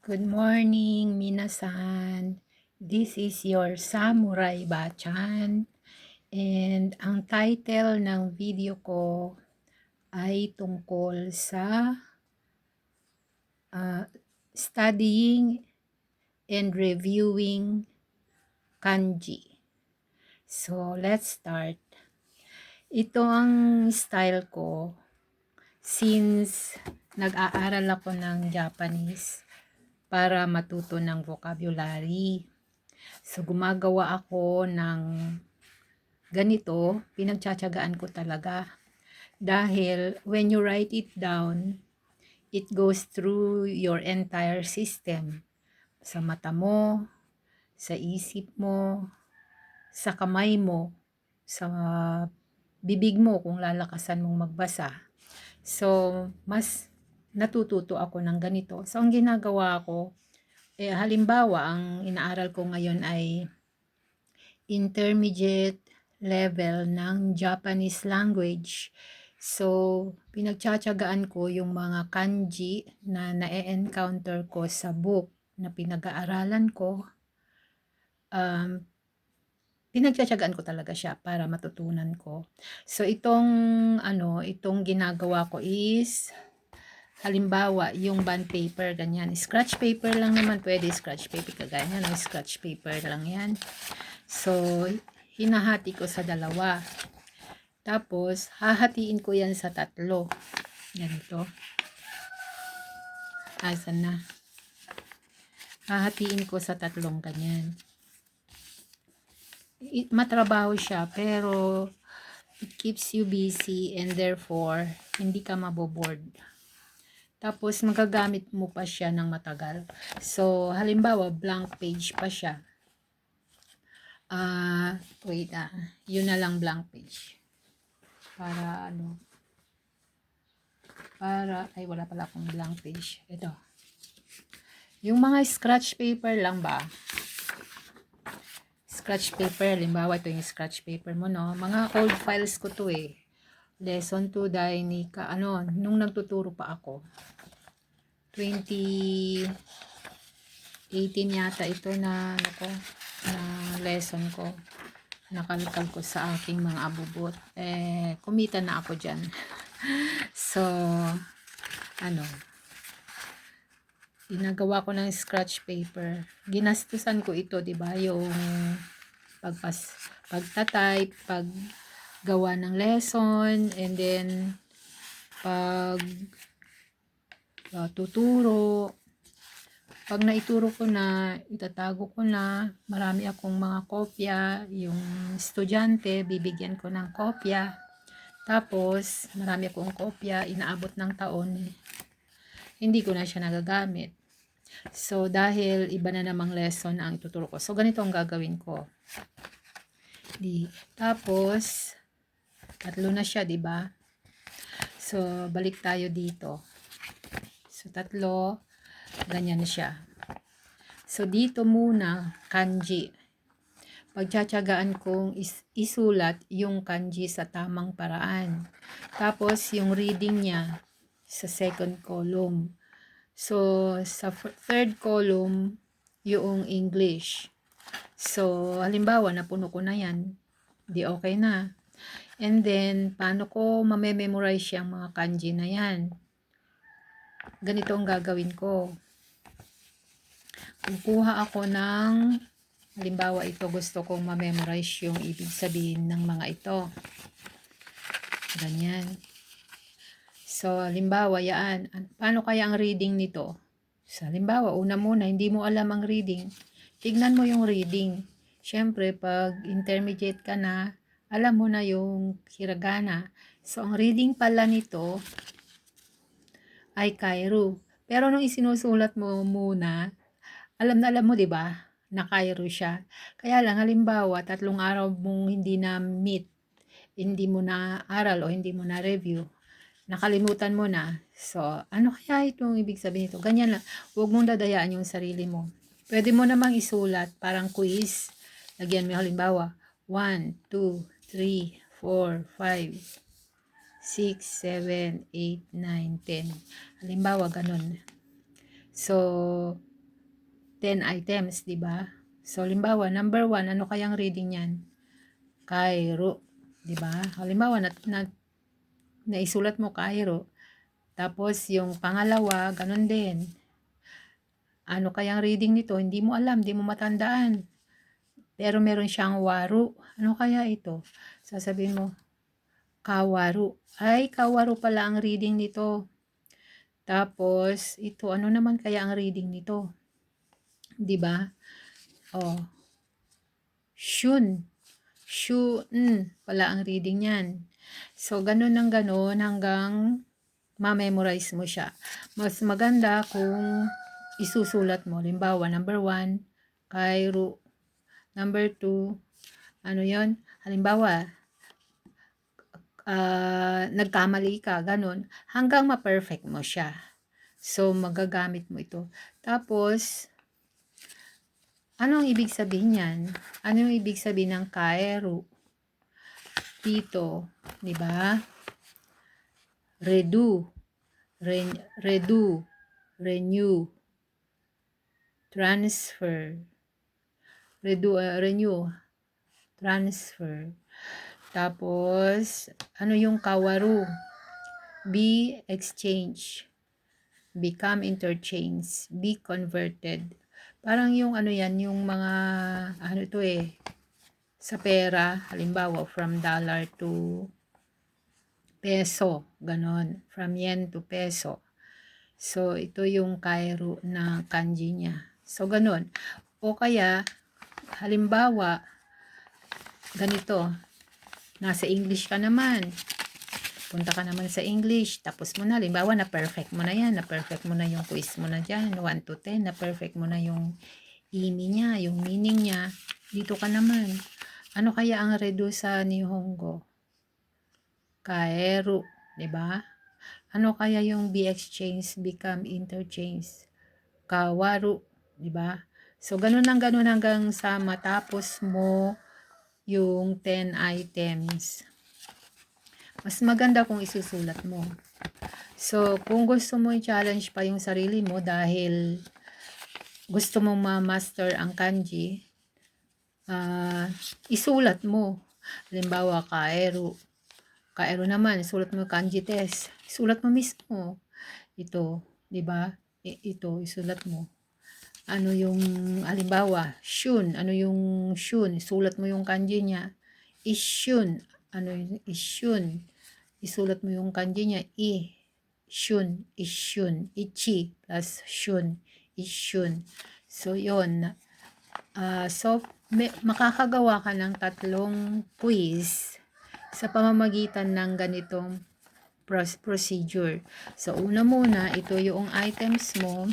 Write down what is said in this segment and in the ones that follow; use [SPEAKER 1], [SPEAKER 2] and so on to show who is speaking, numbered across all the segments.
[SPEAKER 1] Good morning, minasan. This is your Samurai Bachan. And ang title ng video ko ay tungkol sa studying and reviewing kanji. So, let's start. Ito ang style ko since nag-aaral ako ng Japanese para matuto ng vocabulary. So, gumagawa ako ng ganito, pinagtsatsagaan ko talaga. Dahil, when you write it down, it goes through your entire system. Sa mata mo, sa isip mo, sa kamay mo, sa bibig mo kung lalakasan mong magbasa. So, mas natututo ako ng ganito. So, ang ginagawa ko, halimbawa, ang inaaral ko ngayon ay intermediate level ng Japanese language. So, pinagtsatsagaan ko yung mga kanji na na-encounter ko sa book na pinag-aaralan ko. Pinagtsatsagaan ko talaga siya para matutunan ko. So, itong ginagawa ko is, halimbawa, yung bond paper, ganyan. Scratch paper lang naman, pwede scratch paper, kagaya ng scratch paper lang yan. So, hinahati ko sa dalawa. Tapos, hahatiin ko yan sa tatlo. Ganito. Asan na? Hahatiin ko sa tatlong ganyan. Matrabaho siya, pero it keeps you busy and therefore, hindi ka maboboard. Tapos, magagamit mo pa siya ng matagal. So, halimbawa, blank page pa siya. Yun na lang blank page. Wala pala akong blank page. Ito. Yung mga scratch paper lang ba? Scratch paper, halimbawa ito yung scratch paper mo, no? Mga old files ko to eh. Lesson 2 Dainika, nung nagtuturo pa ako. 2018 yata ito na lesson ko. Nakalkal ko sa aking mga abubot. Kumita na ako dyan. So, ginagawa ko ng scratch paper. Ginastusan ko ito, 'di ba? Yung pagta-type, paggawa ng lesson, and then tuturo. Pag naituro ko na, itatago ko na, marami akong mga kopya, yung estudyante, bibigyan ko ng kopya. Tapos, marami akong kopya, inaabot ng taon, hindi ko na siya nagagamit. So, dahil iba na namang lesson ang ituturo ko. So, ganito ang gagawin ko. Tapos, tatlo na siya, di ba? So, balik tayo dito. So, tatlo, ganyan siya. So, dito muna, kanji. Pagtsatsagaan kong isulat yung kanji sa tamang paraan. Tapos, yung reading niya sa second column. So, sa third column, yung English. So, halimbawa, napuno ko na yan. Di okay na. And then, paano ko mamememorize yung mga kanji na yan? Ganito ang gagawin ko. Kukuha ako ng, halimbawa, ito gusto kong mamemorize yung ibig sabihin ng mga ito. Ganyan. So, halimbawa, yan. Paano kaya ang reading nito? So, halimbawa, una muna, hindi mo alam ang reading. Tignan mo yung reading. Siyempre, pag intermediate ka na, alam mo na yung hiragana. So, ang reading pala nito ay Kairu. Pero nung isinusulat mo muna, alam na alam mo, di ba? Na Kairu siya. Kaya lang, halimbawa, 3 araw mong hindi na meet, hindi mo na aral o hindi mo na review, nakalimutan mo na. So, ano kaya itong ibig sabihin nito? Ganyan lang. Huwag mong dadayaan yung sarili mo. Pwede mo namang isulat, parang quiz. Lagyan mo halimbawa, 1, 2, 3, 4, 5, 6, 7, 8, 9, 10. Halimbawa, ganun. So, 10 items, di ba? So, halimbawa, number 1, ano kayang reading yan? Cairo, di ba? Halimbawa, naisulat mo Cairo. Tapos, yung pangalawa, ganun din. Ano kayang reading nito? Hindi mo alam, hindi mo matandaan. Pero meron siyang waru. Ano kaya ito? Sasabihin mo, kawaru. Ay, kawaru pala ang reading nito. Tapos, ito, ano naman kaya ang reading nito? 'Di ba? Oh, shun. Shun pala ang reading niyan. So, ganun ng ganun hanggang ma-memorize mo siya. Mas maganda kung isusulat mo. Halimbawa, number 1, Cairo. Number 2, ano yon? Halimbawa, nagkamali ka, ganun, hanggang ma-perfect mo siya. So, magagamit mo ito. Tapos, anong ibig sabihin yan? Anong ibig sabihin ng Cairo? Dito, di ba? Redo, renew, transfer, renew, transfer. Tapos, ano yung kawaru? Be exchange, become interchange, be converted. Parang yung ano yan, yung mga, ano to sa pera, halimbawa, from dollar to peso, ganon. From yen to peso. So, ito yung Cairo na kanji niya. So, ganon. O kaya, halimbawa, ganito, nasa English ka naman. Punta ka naman sa English, tapos mo na, halimbawa, na-perfect mo na yan, na-perfect mo na yung quiz mo na dyan, 1 to 10, na-perfect mo na yung imi niya, yung meaning niya. Dito ka naman. Ano kaya ang redo sa Nihongo? Kaeru, 'di ba? Ano kaya yung be exchange, become interchange? Kawaru, 'di ba? So ganun hanggang sa matapos mo yung 10 items. Mas maganda kung isusulat mo. So kung gusto mo i-challenge pa yung sarili mo dahil gusto mong ma-master ang kanji, isulat mo. Halimbawa, Kaero naman, sulat mo kanji test. Sulat mo mismo. Ito, 'di ba? Ito, isulat mo. Ano yung halimbawa, shun, ano yung shun? Sulat mo yung kanji niya. Ishun, ano yung ishun? Isulat mo yung kanji niya. Shun, ishun, ichi plus shun, ishun. So, yon. So, makakagawa ka ng 3 quiz sa pamamagitan ng ganitong procedure. So, una muna, ito yung items mo.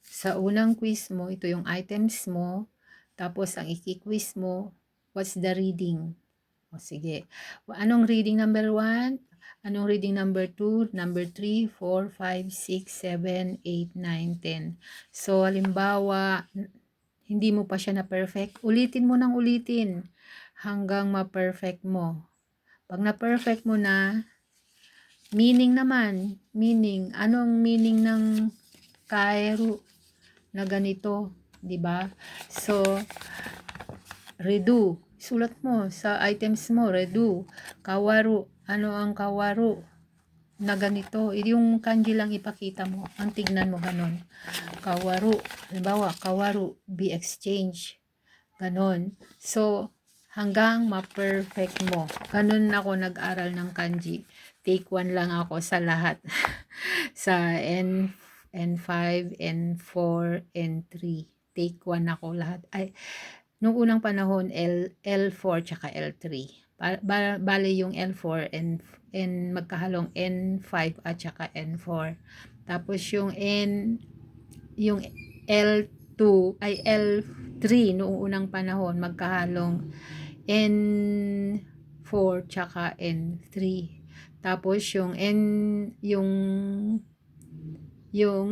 [SPEAKER 1] Sa unang quiz mo, ito yung items mo. Tapos, ang iki-quiz mo, what's the reading? O, sige. Anong reading number 1? Anong reading number 2? Number 3, 4, 5, 6, 7, 8, 9, 10. So, halimbawa, hindi mo pa siya na-perfect, ulitin mo nang ulitin hanggang ma-perfect mo. Pag na-perfect mo na, meaning naman, anong meaning ng Cairo na ganito, 'di ba? So, redo, sulat mo sa items mo, redo, kawaru, ano ang kawaru na ganito, yung kanji lang ipakita mo, ang tignan mo ganon. Kawaru, halimbawa, kawaru, be exchange, ganon. So, hanggang ma-perfect mo. Ganon ako nag-aral ng kanji. Take 1 lang ako sa lahat. Sa N5, N4, N3. Take 1 ako lahat. Ay, nung unang panahon, L4 tsaka L3. Bale yung L4 and magkahalong N5 at saka N4. Tapos yung yung L2 ay L3 noong unang panahon magkahalong N4 tsaka N3. Tapos yung yung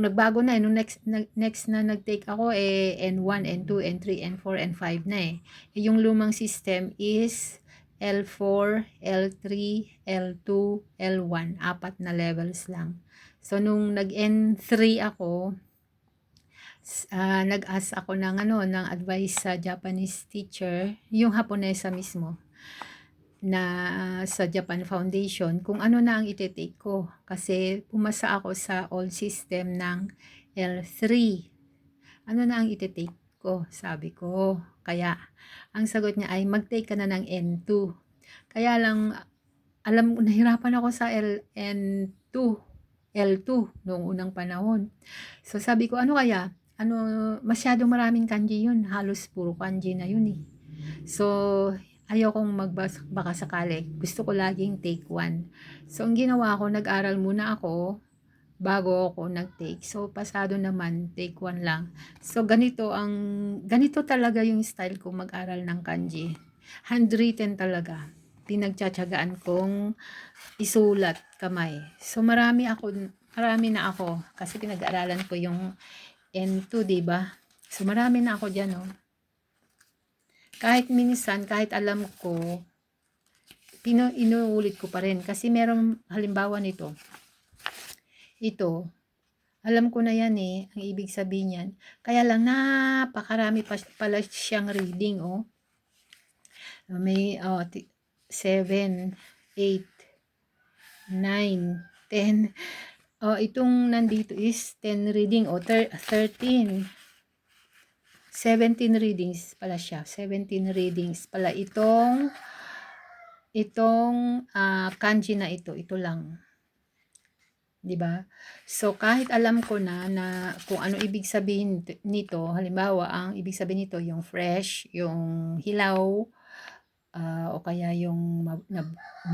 [SPEAKER 1] nagbago na nung next na nag-take ako N1, N2, N3, N4, N5 na yung lumang system is L4, L3, L2, L1, 4 na levels lang. So nung nag N3 ako, Nag-ask ako ng ng advice sa Japanese teacher, yung Haponesa mismo na sa Japan Foundation kung ano na ang ite-take ko. Kasi pumasa ako sa old system ng L3. Ano na ang ite-take ko? Sabi ko. Kaya, ang sagot niya ay mag-take ka na ng N2. Kaya lang, nahirapan ako sa N2, L2 noong unang panahon. So sabi ko, ano kaya? Masyadong maraming kanji yun. Halos puro kanji na yun eh. So, ayokong baka sakali. Gusto ko laging take 1. So, ang ginawa ko, nag-aral muna ako bago ako nag-take. So, pasado naman, take 1 lang. So, ganito talaga yung style ko mag-aral ng kanji. Handwritten talaga. Pinagtsatsagaan kong isulat kamay. So, marami na ako kasi pinag-aralan ko yung N2, 'di ba? So, marami na ako diyan, oh. Kahit minsan, kahit alam ko, inuulit ko pa rin. Kasi merong halimbawa nito. Ito, alam ko na yan eh, ang ibig sabihin yan. Kaya lang, napakarami pala siyang reading, oh. May 7, 8, 9, 10. Itong nandito is 10 reading, 13. 17 readings pala siya. 17 readings pala itong kanji na ito lang. 'Di ba? So kahit alam ko na kung ano ibig sabihin nito, halimbawa ang ibig sabihin nito yung fresh, yung hilaw, o kaya yung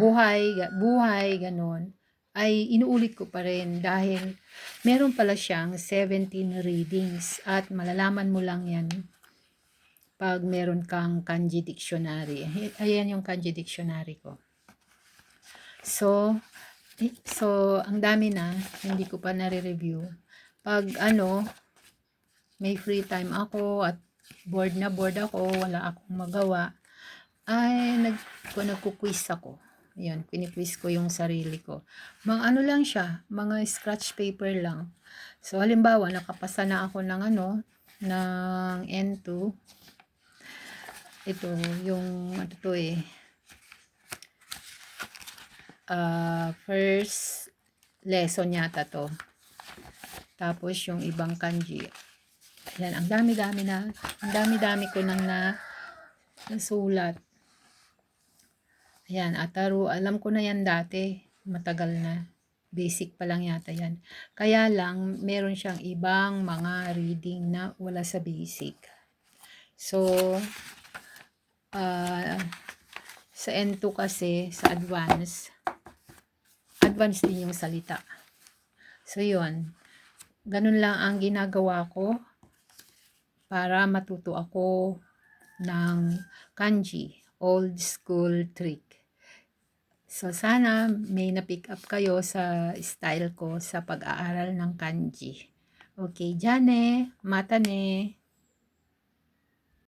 [SPEAKER 1] buhay ganon, ay inuulit ko pa rin dahil meron pala siyang 17 readings at malalaman mo lang yan pag meron kang kanji dictionary. Ayan yung kanji dictionary ko. So ang dami na, hindi ko pa nare-review. Pag may free time ako at bored ako, wala akong magawa, ay nagku-quiz ako. Ayan, kini-quiz ko yung sarili ko. Mga lang siya, mga scratch paper lang. So, halimbawa, nakapasa na ako ng ng N2. Ito, yung, first lesson yata to. Tapos, yung ibang kanji. Ayan, ang dami-dami ko nang nasulat. Ayan, Ataru, alam ko na yan dati. Matagal na. Basic pa lang yata yan. Kaya lang, meron siyang ibang mga reading na wala sa basic. So, sa N2 kasi, sa advance din yung salita. So, yun. Ganun lang ang ginagawa ko para matuto ako ng kanji. Old school trick. So, sana may na-pick up kayo sa style ko sa pag-aaral ng kanji. Okay, Jane, mata ne.